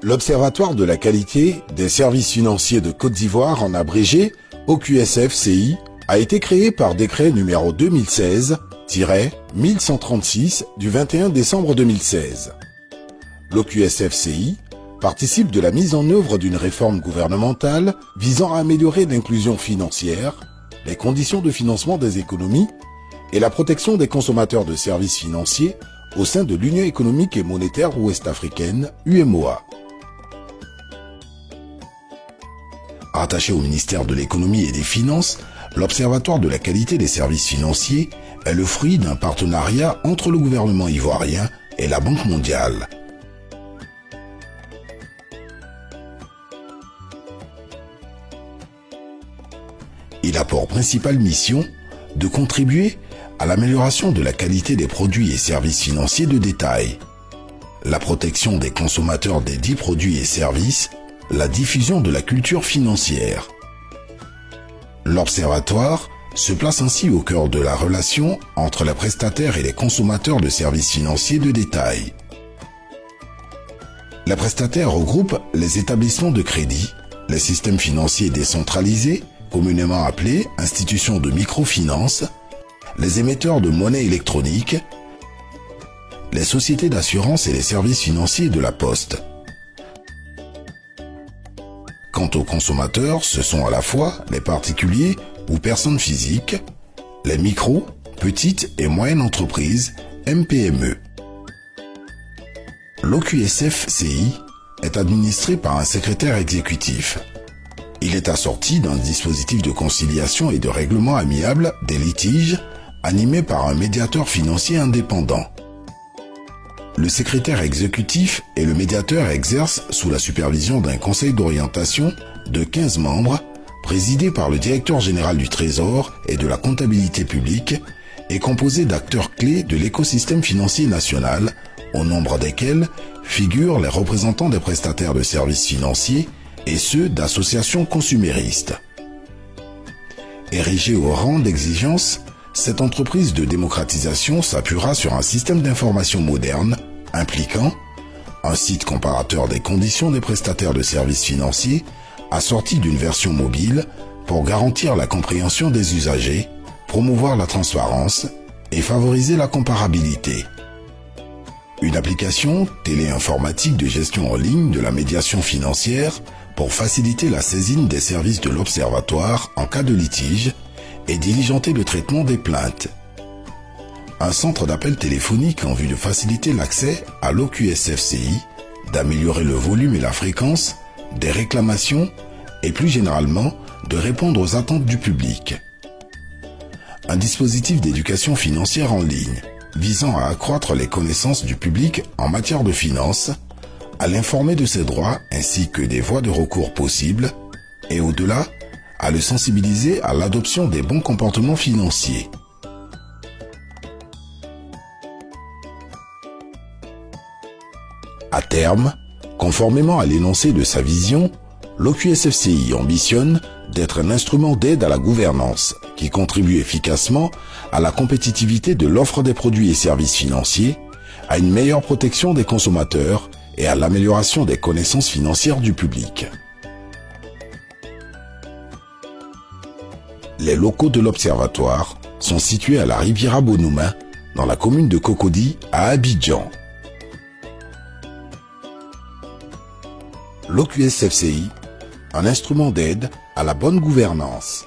L'Observatoire de la qualité des services financiers de Côte d'Ivoire, en abrégé OQSF-CI, a été créé par décret numéro 2016-1136 du 21 décembre 2016. L'OQSF-CI participe de la mise en œuvre d'une réforme gouvernementale visant à améliorer l'inclusion financière, les conditions de financement des économies et la protection des consommateurs de services financiers au sein de l'Union économique et monétaire ouest-africaine, UEMOA. Rattaché au ministère de l'économie et des finances, l'Observatoire de la qualité des services financiers est le fruit d'un partenariat entre le gouvernement ivoirien et la Banque mondiale. Il a pour principale mission de contribuer à l'amélioration de la qualité des produits et services financiers de détail, la protection des consommateurs des dits produits et services, la diffusion de la culture financière. L'Observatoire se place ainsi au cœur de la relation entre les prestataires et les consommateurs de services financiers de détail. Les prestataires regroupent les établissements de crédit, les systèmes financiers décentralisés, communément appelés institutions de microfinance, les émetteurs de monnaie électronique, les sociétés d'assurance et les services financiers de la Poste. Quant aux consommateurs, ce sont à la fois les particuliers ou personnes physiques, les micro, petites et moyennes entreprises, MPME. L'OQSF-CI est administré par un secrétaire exécutif. Il est assorti d'un dispositif de conciliation et de règlement amiable des litiges animé par un médiateur financier indépendant. Le secrétaire exécutif et le médiateur exercent sous la supervision d'un conseil d'orientation de 15 membres, présidé par le directeur général du Trésor et de la comptabilité publique, et composé d'acteurs clés de l'écosystème financier national, au nombre desquels figurent les représentants des prestataires de services financiers et ceux d'associations consuméristes. Érigée au rang d'exigence, cette entreprise de démocratisation s'appuiera sur un système d'information moderne impliquant un site comparateur des conditions des prestataires de services financiers assorti d'une version mobile pour garantir la compréhension des usagers, promouvoir la transparence et favoriser la comparabilité. Une application téléinformatique de gestion en ligne de la médiation financière pour faciliter la saisine des services de l'Observatoire en cas de litige et diligenter le traitement des plaintes. Un centre d'appel téléphonique en vue de faciliter l'accès à l'OQSF-CI, d'améliorer le volume et la fréquence des réclamations et plus généralement de répondre aux attentes du public. Un dispositif d'éducation financière en ligne visant à accroître les connaissances du public en matière de finances, à l'informer de ses droits ainsi que des voies de recours possibles et au-delà, à le sensibiliser à l'adoption des bons comportements financiers. À terme, conformément à l'énoncé de sa vision, l'OQSF-CI ambitionne d'être un instrument d'aide à la gouvernance qui contribue efficacement à la compétitivité de l'offre des produits et services financiers, à une meilleure protection des consommateurs et à l'amélioration des connaissances financières du public. Les locaux de l'Observatoire sont situés à la Riviera Bonoumin, dans la commune de Cocody, à Abidjan. L'OQSF-CI, un instrument d'aide à la bonne gouvernance.